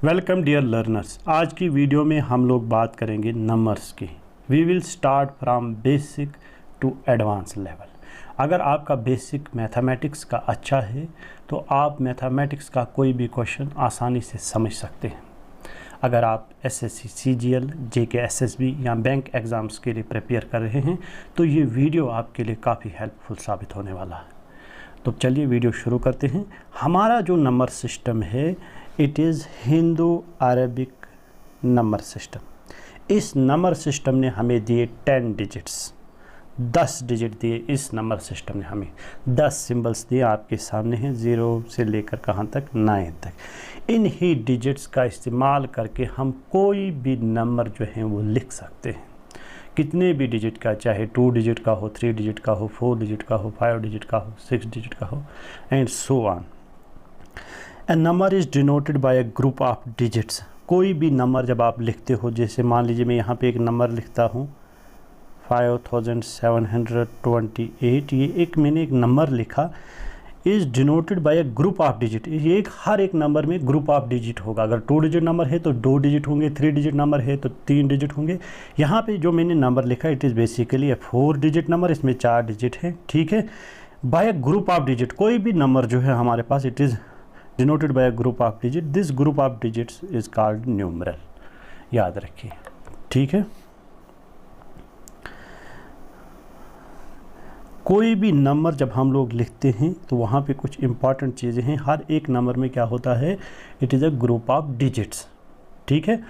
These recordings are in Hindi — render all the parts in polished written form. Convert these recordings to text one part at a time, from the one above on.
Welcome dear learners. आज की वीडियो में हम लोग बात करेंगे नंबर्स की। We will start from basic to advance level. अगर आपका बेसिक मैथमेटिक्स का अच्छा है तो आप मैथमेटिक्स का कोई भी क्वेश्चन आसानी से समझ सकते हैं। अगर आप एसएससी, सीजीएल, जेके, एसएसबी या बैंक एग्ज़ाम्स के लिए प्रिपेयर कर रहे हैं तो ये वीडियो आपके लिए काफ़ी हेल्पफुल साबित होने वाला है। तो चलिए वीडियो शुरू करते हैं। हमारा जो नंबर सिस्टम है it is Hindu Arabic number system. इस नंबर सिस्टम ने हमें दिए 10 डिजिट्स, 10 डिजिट दिए। इस नंबर सिस्टम ने हमें 10 सिंबल्स दिए, आपके सामने हैं 0 से लेकर कहाँ तक, 9 तक। इन ही डिजिट्स का इस्तेमाल करके हम कोई भी नंबर जो है वो लिख सकते हैं, कितने भी डिजिट का, चाहे 2 डिजिट का हो, 3 डिजिट का हो, 4 डिजिट का हो, 5 डिजिट का हो, 6 डिजिट का हो, and so on. A number is denoted by a group of digits. कोई भी नंबर जब आप लिखते हो, जैसे मान लीजिए मैं यहाँ पे एक नंबर लिखता हूँ 5728, ये मैंने एक नंबर लिखा, is denoted by a group of digit. ये हर एक नंबर में ग्रुप ऑफ डिजिट होगा। अगर 2 डिजिट नंबर है तो 2 डिजिट होंगे, 3 डिजिट नंबर है तो 3 डिजिट होंगे। यहाँ पे जो मैंने नंबर लिखा it is basically a 4 digit number, इसमें 4 डिजिट है, ठीक है। By a group of digit, कोई भी नंबर जो है हमारे पास it is denoted by a group of digit. This group of digits is called numeral. याद रखिए, ठीक है। कोई भी नंबर जब हम लोग लिखते हैं तो वहाँ पे कुछ इंपॉर्टेंट चीज़ें हैं। हर एक नंबर में क्या होता है, it is a group of digits, ठीक है।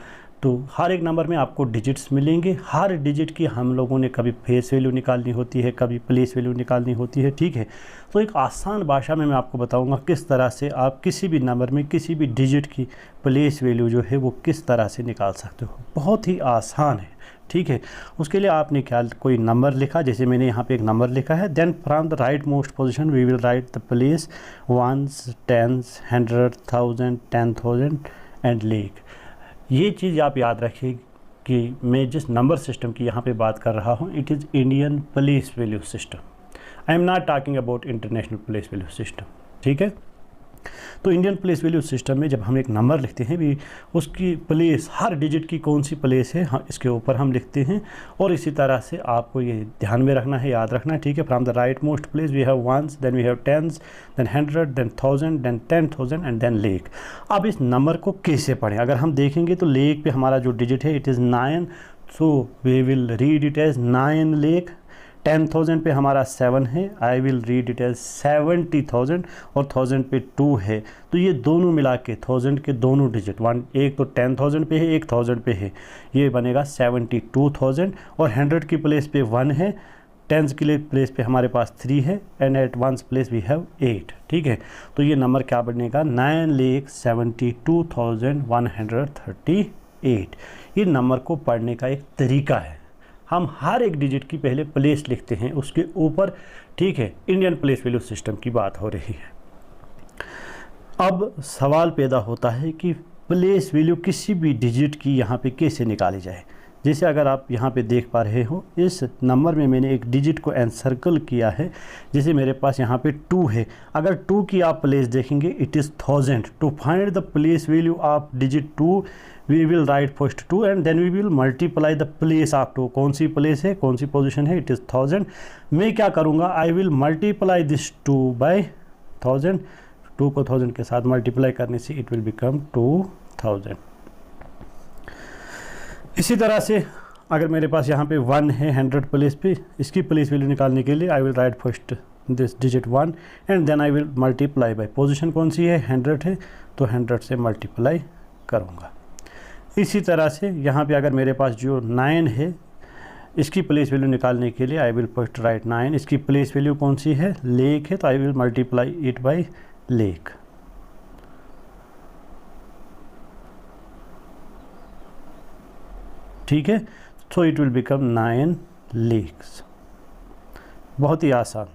तो हर एक नंबर में आपको डिजिट्स मिलेंगे। हर डिजिट की हम लोगों ने कभी फेस वैल्यू निकालनी होती है, कभी प्लेस वैल्यू निकालनी होती है, ठीक है। तो एक आसान भाषा में मैं आपको बताऊंगा किस तरह से आप किसी भी नंबर में किसी भी डिजिट की प्लेस वैल्यू जो है वो किस तरह से निकाल सकते हो। बहुत ही आसान है, ठीक है। उसके लिए आपने क्या, कोई नंबर लिखा, जैसे मैंने यहाँ पे एक नंबर लिखा है, then from the right most position we will write the place 1s, 10s, 100, 1000, 10,000 and lakh. ये चीज़ आप याद रखिए कि मैं जिस नंबर सिस्टम की यहाँ पे बात कर रहा हूँ it is Indian place value system. I am not talking about international place value system, ठीक है। तो इंडियन प्लेस वैल्यू सिस्टम में जब हम एक नंबर लिखते हैं भी उसकी प्लेस, हर डिजिट की कौन सी प्लेस है इसके ऊपर हम लिखते हैं। और इसी तरह से आपको ये ध्यान में रखना है, याद रखना है, ठीक है। From the right most place we have 1s, then we have 10s, then 100, then 1000, then 10,000 and then lakh. अब इस नंबर को कैसे पढ़ें, अगर हम देखेंगे तो लेख पे हमारा जो डिजिट है it is 9, so we will read it as 9 lakh. 10,000 पे हमारा 7 है, I will read it as 70,000, और 1000 पे 2 है। तो ये दोनों मिला के 1000 के दोनों डिजिट, एक तो 10,000 पे है, एक 1000 पे है, ये बनेगा 72,000। और 100 की प्लेस पे 1 है, 10 की प्लेस पे हमारे पास 3 है, and at 1 place we have 8, ठीक है। तो ये नंबर क्या बनेगा, 9,72,138। ये नंबर को पढ़ने का एक तरीका है। हम हर एक डिजिट की पहले प्लेस लिखते हैं उसके ऊपर, ठीक है। इंडियन प्लेस वैल्यू सिस्टम की बात हो रही है। अब सवाल पैदा होता है कि प्लेस वैल्यू किसी भी डिजिट की यहाँ पे कैसे निकाली जाए। जैसे अगर आप यहाँ पे देख पा रहे हो इस नंबर में मैंने एक डिजिट को एनसर्कल किया है। जैसे मेरे पास यहाँ पे 2 है, अगर 2 की आप प्लेस देखेंगे it is 1000। To find the place value of digit 2 we will write first 2 and then we will multiply the place of 2। कौन सी प्लेस है, कौन सी पोजीशन है, इट इज़ 1000। मैं क्या करूँगा, I will multiply this 2 by 1000। 2 को 1000 के साथ मल्टीप्लाई करने से इट विल बिकम 2000। इसी तरह से अगर मेरे पास यहाँ पे 1 है 100 प्लेस पे, इसकी प्लेस वैल्यू निकालने के लिए I will write first this digit 1 and then I will multiply by, position कौन सी है, 100 है, तो 100 से मल्टीप्लाई करूँगा। इसी तरह से यहाँ पे अगर मेरे पास जो 9 है इसकी प्लेस वैल्यू निकालने के लिए आई विल फर्स्ट राइट 9, इसकी प्लेस वैल्यू कौन सी है, लेख है, तो I will multiply it by lakh. ठीक है, so it will become 9 lakhs. बहुत ही आसान।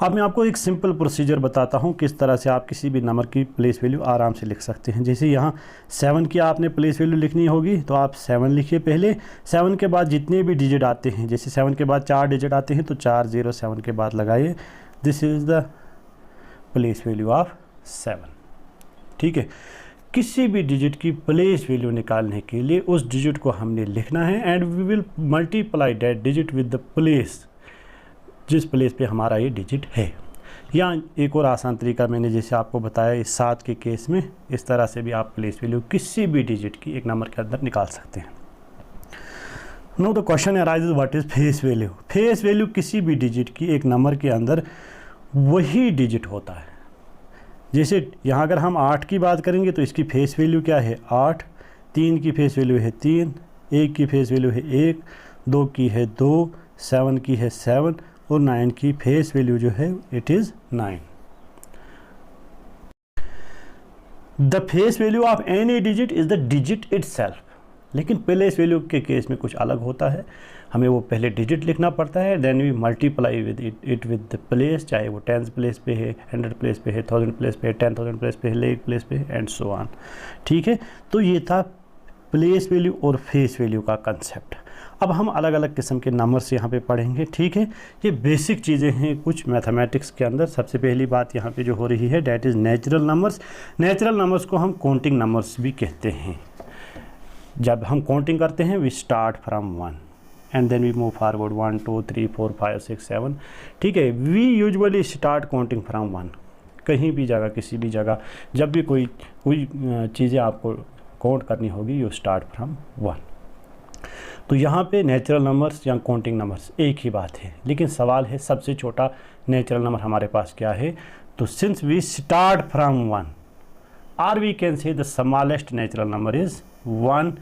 अब मैं आपको एक सिंपल प्रोसीजर बताता हूँ किस तरह से आप किसी भी नंबर की प्लेस वैल्यू आराम से लिख सकते हैं। जैसे यहाँ 7 की आपने प्लेस वैल्यू लिखनी होगी तो आप 7 लिखिए पहले। 7 के बाद जितने भी डिजिट आते हैं, जैसे 7 के बाद 4 डिजिट आते हैं तो 4 0 7 के बाद लगाइए। This is the place value of 7। ठीक है। किसी भी डिजिट की प्लेस वैल्यू निकालने के लिए उस डिजिट को हमने लिखना है and we will multiply that digit with the place, जिस प्लेस पे हमारा ये डिजिट है। या एक और आसान तरीका मैंने जैसे आपको बताया इस 7 के केस में, इस तरह से भी आप प्लेस वैल्यू किसी भी डिजिट की एक नंबर के अंदर निकाल सकते हैं। Know the question arises what is face value. Face value किसी भी डिजिट की एक नंबर के अंदर वही डिजिट होता है। जैसे यहाँ अगर हम 8 की बात करेंगे तो इसकी फेस वैल्यू क्या है 8, 3 की फेस वैल्यू है 3, 1 की फेस वैल्यू है 1, 2 की है 2, 7 की है 7 और 9 की फेस वैल्यू जो है it is 9। The face value of any digit is the digit itself. लेकिन प्लेस वैल्यू के केस में कुछ अलग होता है, हमें वो पहले डिजिट लिखना पड़ता है, then we multiply with it with the place, चाहे वो 10 प्लेस पे है, 100 प्लेस पे है, 1000 प्लेस पे है, 10,000 प्लेस पे है, लेक प्लेस पे है एंड सो ऑन। ठीक है, तो ये था प्लेस वैल्यू और फेस वैल्यू का कंसेप्ट। अब हम अलग अलग किस्म के नंबर्स यहाँ पे पढ़ेंगे। ठीक है, ये बेसिक चीज़ें हैं कुछ मैथमेटिक्स के अंदर। सबसे पहली बात यहाँ पे जो हो रही है that is natural numbers. Natural numbers को हम काउंटिंग नंबर्स भी कहते हैं। जब हम काउंटिंग करते हैं we start from 1 and then we move forward 1 2 3 4 5 6 7। ठीक है, we usually start counting from 1। कहीं भी जगह किसी भी जगह जब भी कोई चीज़ें आपको काउंट करनी होगी यू स्टार्ट फ्रॉम 1। तो यहाँ पे नेचुरल नंबर्स या काउंटिंग नंबर्स एक ही बात है, लेकिन सवाल है सबसे छोटा नेचुरल नंबर हमारे पास क्या है। तो सिंस वी स्टार्ट फ्रॉम 1 और we can say the smallest natural number is 1।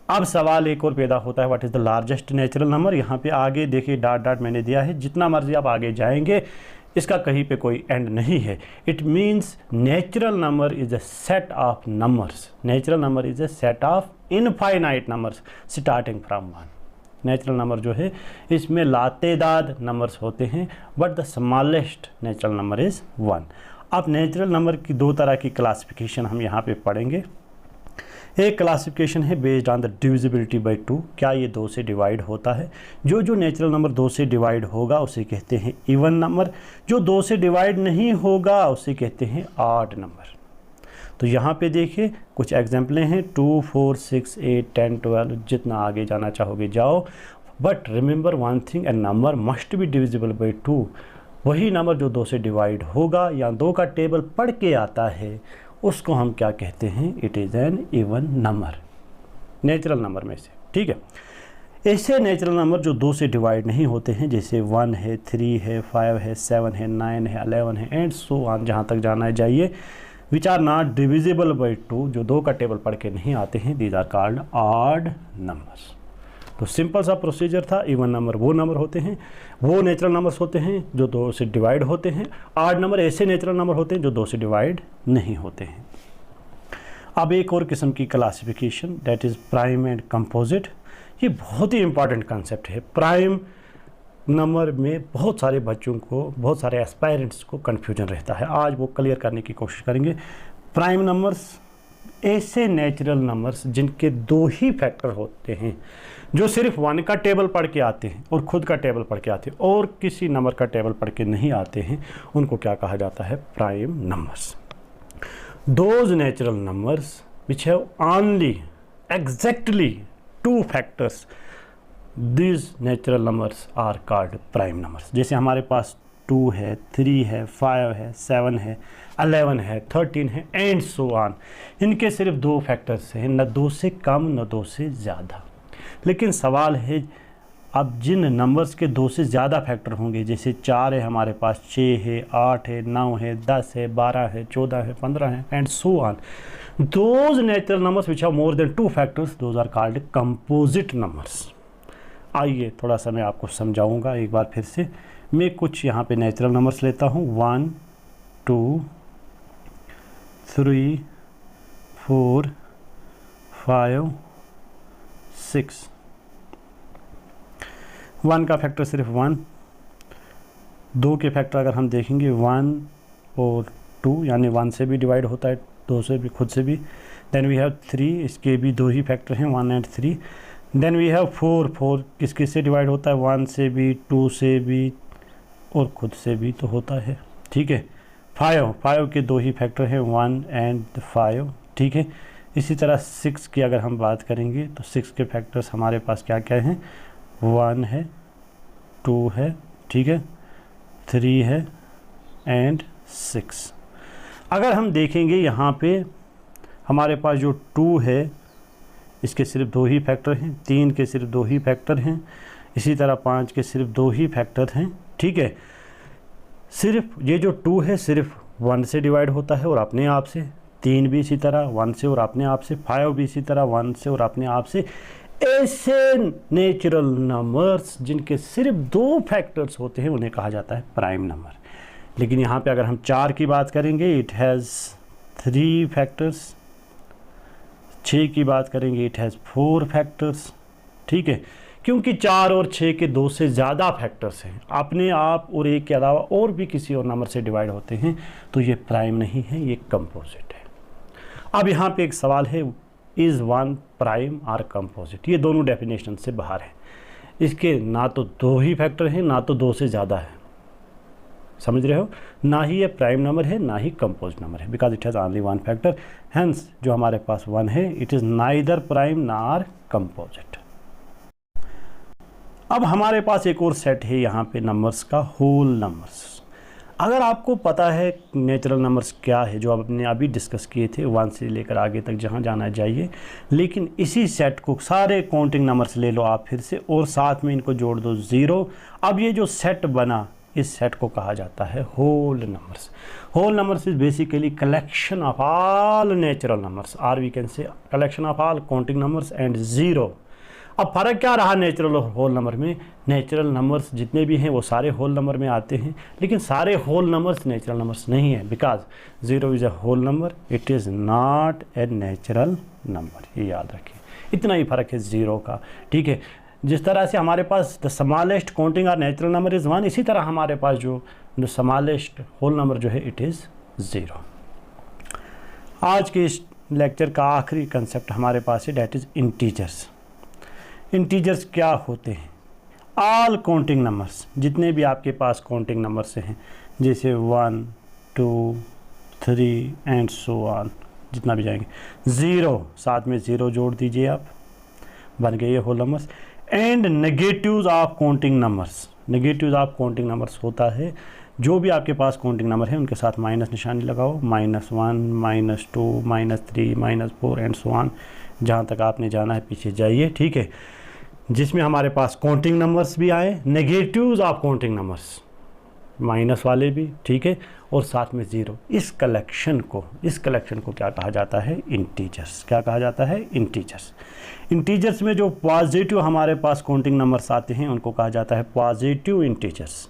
अब सवाल एक और पैदा होता है what is the largest natural number. यहाँ पे आगे देखिए डॉट डॉट मैंने दिया है, जितना मर्जी आप आगे जाएंगे इसका कहीं पे कोई एंड नहीं है। It means natural number is a set of numbers. Natural number is a set of infinite numbers starting from 1। Natural number जो है इसमें लातेदाद नंबर्स होते हैं, but the smallest natural number is 1। अब नेचुरल नंबर की दो तरह की क्लासिफिकेशन हम यहाँ पे पढ़ेंगे। एक क्लासिफिकेशन है based on the divisibility bye 2, क्या ये 2 से डिवाइड होता है। जो नेचुरल नंबर 2 से डिवाइड होगा उसे कहते हैं इवन नंबर, जो 2 से डिवाइड नहीं होगा उसे कहते हैं ऑड नंबर। तो यहाँ पे देखिए कुछ एग्जाम्पलें हैं 2 4 6 8 10 12, जितना आगे जाना चाहोगे जाओ, but remember one thing, A number must be divisible by 2। वही नंबर जो 2 से डिवाइड होगा या 2 का टेबल पढ़ के आता है उसको हम क्या कहते हैं, it is an even number, natural number में से। ठीक है, ऐसे नेचुरल नंबर जो 2 से डिवाइड नहीं होते हैं जैसे 1 है, 3 है, 5 है, 7 है, 9 है, 11 है एंड सो ऑन, जहाँ तक जाना है जाइए, which are not divisible by 2, जो 2 का टेबल पढ़ के नहीं आते हैं, these are called odd numbers. तो सिंपल सा प्रोसीजर था। इवन नंबर वो नंबर होते हैं, वो नेचुरल नंबर्स होते हैं जो 2 से डिवाइड होते हैं। ऑड नंबर ऐसे नेचुरल नंबर होते हैं जो 2 से डिवाइड नहीं होते हैं। अब एक और किस्म की classification that is prime and composite. ये बहुत ही इंपॉर्टेंट कंसेप्ट है। प्राइम नंबर में बहुत सारे बच्चों को, बहुत सारे एस्पायरेंट्स को कन्फ्यूजन रहता है, आज वो क्लियर करने की कोशिश करेंगे। प्राइम नंबर्स ऐसे नेचुरल नंबर्स जिनके 2 ही फैक्टर होते हैं, जो सिर्फ 1 का टेबल पढ़ के आते हैं और खुद का टेबल पढ़ के आते हैं और किसी नंबर का टेबल पढ़ के नहीं आते हैं, उनको क्या कहा जाता है, prime numbers. Those natural numbers which have only exactly 2 factors, these natural numbers are called prime numbers. जैसे हमारे पास 2 है, 3 है, 5 है, 7 है, 11 है, 13 है एंड सो ऑन। इनके सिर्फ 2 फैक्टर्स हैं, न 2 से कम न 2 से ज़्यादा। लेकिन सवाल है अब जिन नंबर्स के 2 से ज़्यादा फैक्टर होंगे, जैसे 4 है हमारे पास, 6 है, 8 है, 9 है, 10 है, 12 है, 14 है, 15 है and so on, those natural numbers which have more than 2 factors, those are called composite numbers. आइए थोड़ा सा मैं आपको समझाऊंगा एक बार फिर से। मैं कुछ यहाँ पे नेचुरल नंबर्स लेता हूँ 1 2 3 4 5 6। 1 का फैक्टर सिर्फ 1, 2 के फैक्टर अगर हम देखेंगे 1 और 2, यानी 1 से भी डिवाइड होता है, 2 से भी, खुद से भी। देन वी हैव 3, इसके भी 2 ही फैक्टर हैं, 1 एंड 3। देन वी हैव 4, 4 किस से डिवाइड होता है, 1 से भी, 2 से भी और खुद से भी तो होता है। ठीक है, फाइव के दो ही फैक्टर हैं, 1 एंड 5, ठीक है। इसी तरह 6 की अगर हम बात करेंगे तो 6 के फैक्टर्स हमारे पास क्या क्या हैं, 1 है, 2 है, ठीक है, 3 है एंड 6। अगर हम देखेंगे यहाँ पे हमारे पास जो 2 है इसके सिर्फ 2 ही फैक्टर हैं, 3 के सिर्फ 2 ही फैक्टर हैं, इसी तरह 5 के सिर्फ 2 ही फैक्टर हैं, ठीक है। सिर्फ ये जो 2 है सिर्फ 1 से डिवाइड होता है और अपने आप से, 3 भी इसी तरह 1 से और अपने आप से, 5 भी इसी तरह 1 से और अपने आप से। ऐसे नेचुरल नंबर्स जिनके सिर्फ 2 फैक्टर्स होते हैं उन्हें कहा जाता है प्राइम नंबर। लेकिन यहाँ पे अगर हम 4 की बात करेंगे, इट हैज़ 3 फैक्टर्स। 6 की बात करेंगे, इट हैज़ 4 फैक्टर्स, ठीक है। क्योंकि 4 और 6 के 2 से ज़्यादा फैक्टर्स हैं, अपने आप और एक के अलावा और भी किसी और नंबर से डिवाइड होते हैं, तो ये प्राइम नहीं है, ये कंपोजिट है। अब यहाँ पे एक सवाल है, इज़ 1 प्राइम और कंपोजिट? ये दोनों डेफिनेशन से बाहर है। इसके ना तो 2 ही फैक्टर हैं, ना तो 2 से ज़्यादा है, समझ रहे हो। ना ही ये प्राइम नंबर है, ना ही कंपोजिट नंबर है, because it has only 1 factor. Hence जो हमारे पास 1 है, इट इज़ नाइदर प्राइम नार कंपोजिट। अब हमारे पास एक और सेट है यहाँ पे नंबर्स का, होल नंबर्स। अगर आपको पता है नेचुरल नंबर्स क्या है, जो आपने अभी डिस्कस किए थे 1 से लेकर आगे तक जहाँ जाना चाहिए, लेकिन इसी सेट को सारे काउंटिंग नंबर्स ले लो आप फिर से और साथ में इनको जोड़ दो 0। अब ये जो सेट बना, इस सेट को कहा जाता है whole numbers. Whole numbers is basically collection of all natural numbers, और we can say collection of all counting numbers and 0। अब फ़र्क क्या रहा नेचुरल और होल नंबर में? नेचुरल नंबर्स जितने भी हैं वो सारे होल नंबर में आते हैं, लेकिन सारे होल नंबर्स नेचुरल नंबर्स नहीं है, because 0 is a whole number, it is not a natural number. ये याद रखिए, इतना ही फ़र्क है 0 का, ठीक है। जिस तरह से हमारे पास द स्मॉलेस्ट काउंटिंग और नेचुरल नंबर इज़ 1, इसी तरह हमारे पास जो स्मॉलेस्ट होल नंबर जो है इट इज़ 0। आज के इस लेक्चर का आखिरी कंसेप्ट हमारे पास है, डैट इज़ इंटीजर्स। इंटीजर्स क्या होते हैं? ऑल काउंटिंग नंबर्स, जितने भी आपके पास काउंटिंग नंबर्स हैं, जैसे 1, 2, 3 एंड सो ऑन, जितना भी जाएंगे, 0 साथ में 0 जोड़ दीजिए आप, बन गए ये whole numbers. And negatives of counting numbers, negatives of counting numbers होता है जो भी आपके पास काउंटिंग नंबर है उनके साथ माइनस निशानी लगाओ, -1, -2, -3, -4 एंड सो ऑन, जहाँ तक आपने जाना है पीछे जाइए, ठीक है। जिसमें हमारे पास काउंटिंग नंबर्स भी आए, negatives of counting numbers, minus वाले भी, ठीक है, और साथ में 0। इस कलेक्शन को क्या कहा जाता है? इंटीजर्स। क्या कहा जाता है? इंटीजर्स। इंटीजर्स में जो पॉजिटिव हमारे पास काउंटिंग नंबर्स आते हैं उनको कहा जाता है पॉजिटिव इंटीजर्स,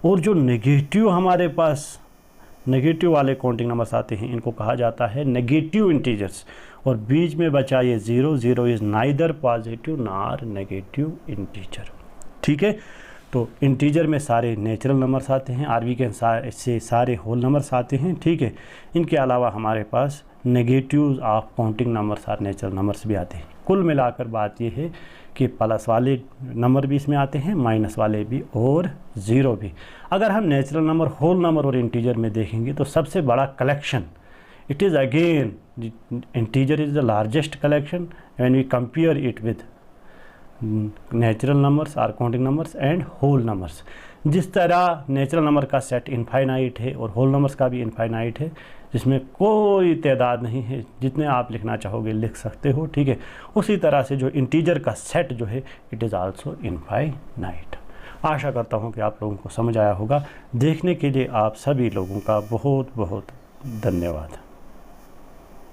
और जो नेगेटिव हमारे पास नेगेटिव वाले काउंटिंग नंबर्स आते हैं इनको कहा जाता है नेगेटिव इंटीजर्स। और बीच में बचा ये 0, 0 इज़ नाइदर पॉजिटिव नार नेगेटिव इंटीजर, ठीक है। तो इंटीजर में सारे नेचुरल नंबर्स आते हैं, आर वी के से सारे होल नंबर्स आते हैं, ठीक है। इनके अलावा हमारे पास नेगेटिव्स ऑफ काउंटिंग नंबर्स और नेचुरल नंबर्स भी आते हैं। कुल मिलाकर बात ये है कि प्लस वाले नंबर भी इसमें आते हैं, माइनस वाले भी और 0 भी। अगर हम नेचुरल नंबर, होल नंबर और इंटीजर में देखेंगे तो सबसे बड़ा collection, it is again the integer is the largest collection when we compare it with natural numbers or counting numbers and whole numbers। जिस तरह नेचुरल नंबर का सेट इनफाइनाइट है और होल नंबर्स का भी इनफाइनाइट है, जिसमें कोई तादाद नहीं है, जितने आप लिखना चाहोगे लिख सकते हो, ठीक है। उसी तरह से जो इंटीजर का सेट जो है इट इज़ आल्सो इनफाइनाइट। आशा करता हूँ कि आप लोगों को समझ आया होगा। देखने के लिए आप सभी लोगों का बहुत बहुत धन्यवाद।